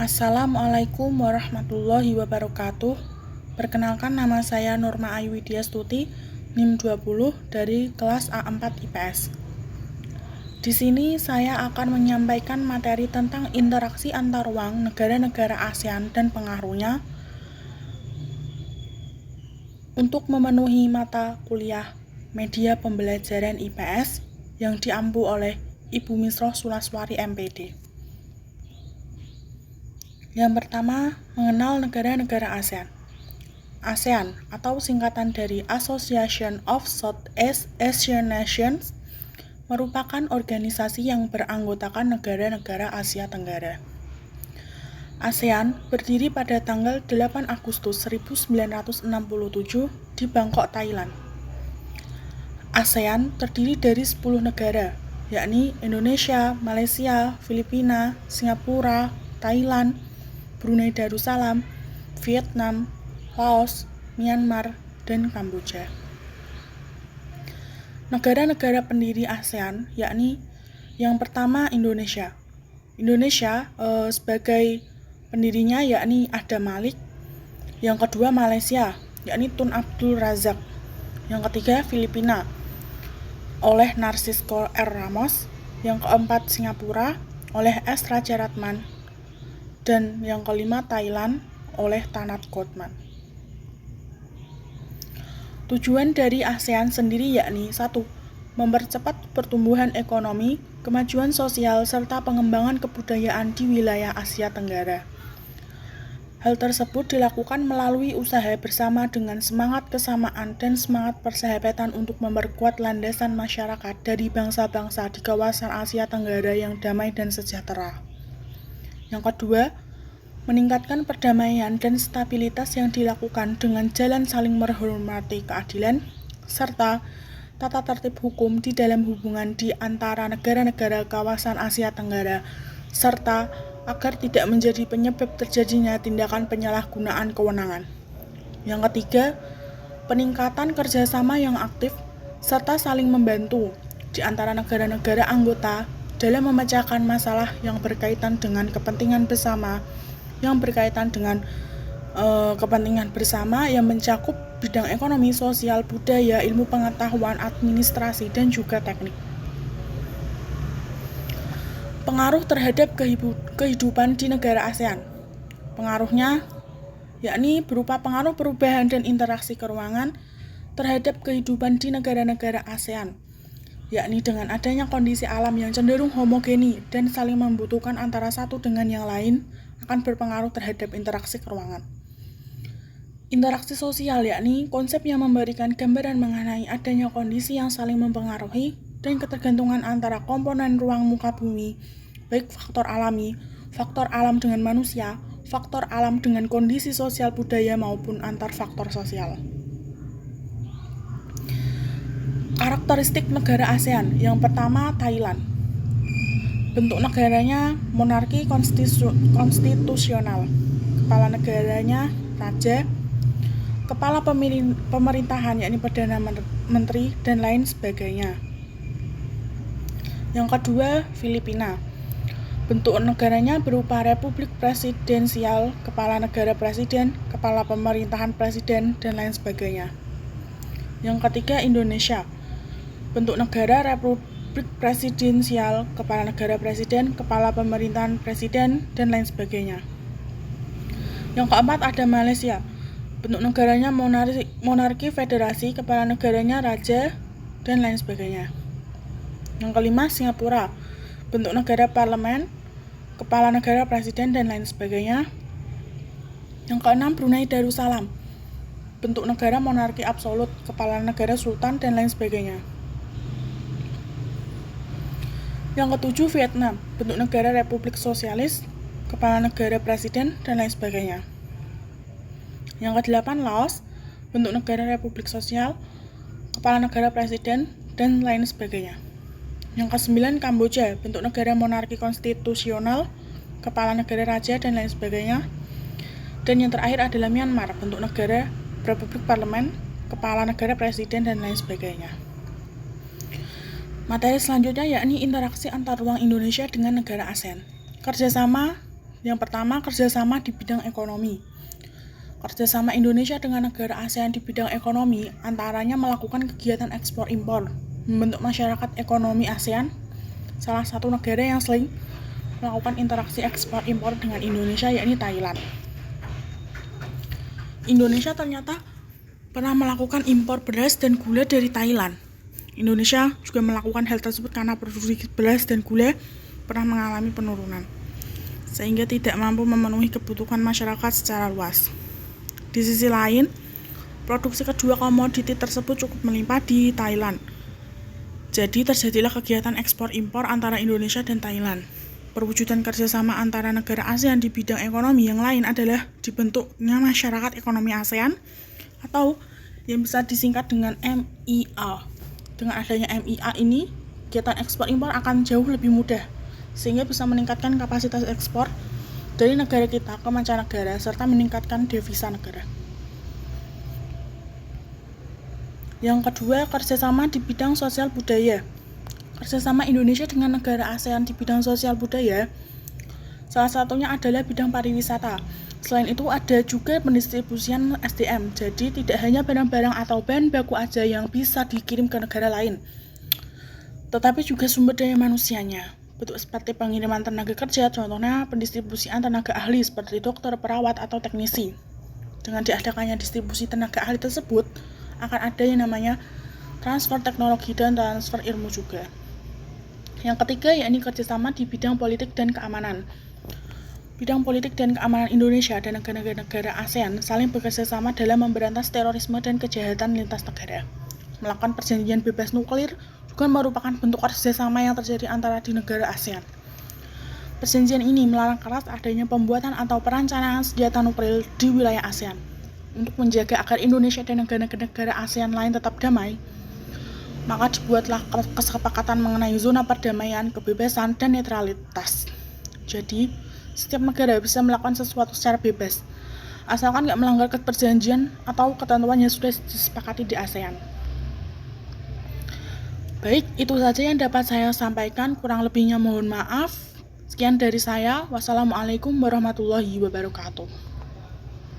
Assalamualaikum warahmatullahi wabarakatuh. Perkenalkan, nama saya Norma Ayu Widyastuti, NIM 20 dari kelas A4 IPS. Di sini saya akan menyampaikan materi tentang interaksi antar ruang negara-negara ASEAN dan pengaruhnya untuk memenuhi mata kuliah Media Pembelajaran IPS yang diampu oleh Ibu Misroh Sulaswari MPD. Yang pertama, mengenal negara-negara ASEAN. ASEAN atau singkatan dari Association of Southeast Asian Nations merupakan organisasi yang beranggotakan negara-negara Asia Tenggara. ASEAN berdiri pada tanggal 8 Agustus 1967 di Bangkok, Thailand. ASEAN terdiri dari 10 negara, yakni Indonesia, Malaysia, Filipina, Singapura, Thailand, Brunei Darussalam, Vietnam, Laos, Myanmar, dan Kamboja. Negara-negara pendiri ASEAN yakni yang pertama Indonesia. Indonesia sebagai pendirinya yakni Adam Malik. Yang kedua Malaysia, yakni Tun Abdul Razak. Yang ketiga Filipina oleh Narcisco R. Ramos. Yang keempat Singapura oleh S. Rajaratnam. Dan yang kelima Thailand oleh Tanat Gotman. Tujuan dari ASEAN sendiri yakni 1. Mempercepat pertumbuhan ekonomi, kemajuan sosial, serta pengembangan kebudayaan di wilayah Asia Tenggara. Hal tersebut dilakukan melalui usaha bersama dengan semangat kesamaan dan semangat persahabatan untuk memperkuat landasan masyarakat dari bangsa-bangsa di kawasan Asia Tenggara yang damai dan sejahtera. Yang kedua, meningkatkan perdamaian dan stabilitas yang dilakukan dengan jalan saling menghormati keadilan, serta tata tertib hukum di dalam hubungan di antara negara-negara kawasan Asia Tenggara, serta agar tidak menjadi penyebab terjadinya tindakan penyalahgunaan kewenangan. Yang ketiga, peningkatan kerjasama yang aktif, serta saling membantu di antara negara-negara anggota dalam memecahkan masalah yang berkaitan dengan kepentingan bersama, yang mencakup bidang ekonomi, sosial, budaya, ilmu pengetahuan, administrasi, dan juga teknik. Pengaruh terhadap kehidupan di negara ASEAN. Pengaruhnya yakni berupa pengaruh perubahan dan interaksi keruangan terhadap kehidupan di negara-negara ASEAN, yakni dengan adanya kondisi alam yang cenderung homogeni dan saling membutuhkan antara satu dengan yang lain akan berpengaruh terhadap interaksi keruangan. Interaksi sosial yakni konsep yang memberikan gambaran mengenai adanya kondisi yang saling mempengaruhi dan ketergantungan antara komponen ruang muka bumi, baik faktor alami, faktor alam dengan manusia, faktor alam dengan kondisi sosial budaya maupun antar faktor sosial. Karakteristik negara ASEAN. Yang pertama, Thailand. Bentuk negaranya monarki konstitusional. Kepala negaranya raja. Kepala pemerintahan yakni Perdana Menteri dan lain sebagainya. Yang kedua, Filipina. Bentuk negaranya berupa republik presidensial, kepala negara presiden, kepala pemerintahan presiden, dan lain sebagainya. Yang ketiga, Indonesia. Bentuk negara republik presidensial, kepala negara presiden, kepala pemerintahan presiden, dan lain sebagainya. Yang keempat ada Malaysia. Bentuk negaranya monarki federasi, kepala negaranya raja, dan lain sebagainya. Yang kelima Singapura. Bentuk negara parlemen, kepala negara presiden, dan lain sebagainya. Yang keenam Brunei Darussalam. Bentuk negara monarki absolut, kepala negara sultan, dan lain sebagainya. Yang ketujuh Vietnam, bentuk negara republik sosialis, kepala negara presiden, dan lain sebagainya. Yang kedelapan Laos, bentuk negara republik sosial, kepala negara presiden, dan lain sebagainya. Yang kesembilan Kamboja, bentuk negara monarki konstitusional, kepala negara raja, dan lain sebagainya. Dan yang terakhir adalah Myanmar, bentuk negara republik parlemen, kepala negara presiden, dan lain sebagainya. Materi selanjutnya yakni interaksi antar ruang Indonesia dengan negara ASEAN. Kerjasama Yang pertama, kerjasama di bidang ekonomi. Kerjasama Indonesia dengan negara ASEAN di bidang ekonomi antaranya melakukan kegiatan ekspor-impor, membentuk masyarakat ekonomi ASEAN. Salah satu negara yang sering melakukan interaksi ekspor-impor dengan Indonesia yakni Thailand. Indonesia ternyata pernah melakukan impor beras dan gula dari Thailand. Indonesia juga melakukan hal tersebut karena produksi beras dan gula pernah mengalami penurunan, sehingga tidak mampu memenuhi kebutuhan masyarakat secara luas. Di sisi lain, produksi kedua komoditi tersebut cukup melimpah di Thailand. Jadi terjadilah kegiatan ekspor-impor antara Indonesia dan Thailand. Perwujudan kerjasama antara negara ASEAN di bidang ekonomi yang lain adalah dibentuknya masyarakat ekonomi ASEAN atau yang bisa disingkat dengan MIA. Dengan adanya MIA ini, kegiatan ekspor-impor akan jauh lebih mudah, sehingga bisa meningkatkan kapasitas ekspor dari negara kita ke mancanegara serta meningkatkan devisa negara. Yang kedua, kerjasama di bidang sosial budaya. Kerjasama Indonesia dengan negara ASEAN di bidang sosial budaya salah satunya adalah bidang pariwisata. Selain itu ada juga pendistribusian SDM, jadi tidak hanya barang-barang atau bahan baku aja yang bisa dikirim ke negara lain, tetapi juga sumber daya manusianya. Bentuk seperti pengiriman tenaga kerja, contohnya pendistribusian tenaga ahli seperti dokter, perawat, atau teknisi. Dengan diadakannya distribusi tenaga ahli tersebut, akan ada yang namanya transfer teknologi dan transfer ilmu juga. Yang ketiga, yakni kerjasama di bidang politik dan keamanan. Bidang politik dan keamanan Indonesia dan negara-negara ASEAN saling bekerjasama dalam memberantas terorisme dan kejahatan lintas negara. Melakukan perjanjian bebas nuklir juga merupakan bentuk kerjasama yang terjadi antara di negara ASEAN. Perjanjian ini melarang keras adanya pembuatan atau perencanaan senjata nuklir di wilayah ASEAN. Untuk menjaga agar Indonesia dan negara-negara ASEAN lain tetap damai, maka dibuatlah kesepakatan mengenai zona perdamaian, kebebasan, dan netralitas. Jadi, setiap negara bisa melakukan sesuatu secara bebas, asalkan nggak melanggar perjanjian atau ketentuan yang sudah disepakati di ASEAN. Baik, itu saja yang dapat saya sampaikan. Kurang lebihnya mohon maaf. Sekian dari saya. Wassalamualaikum warahmatullahi wabarakatuh.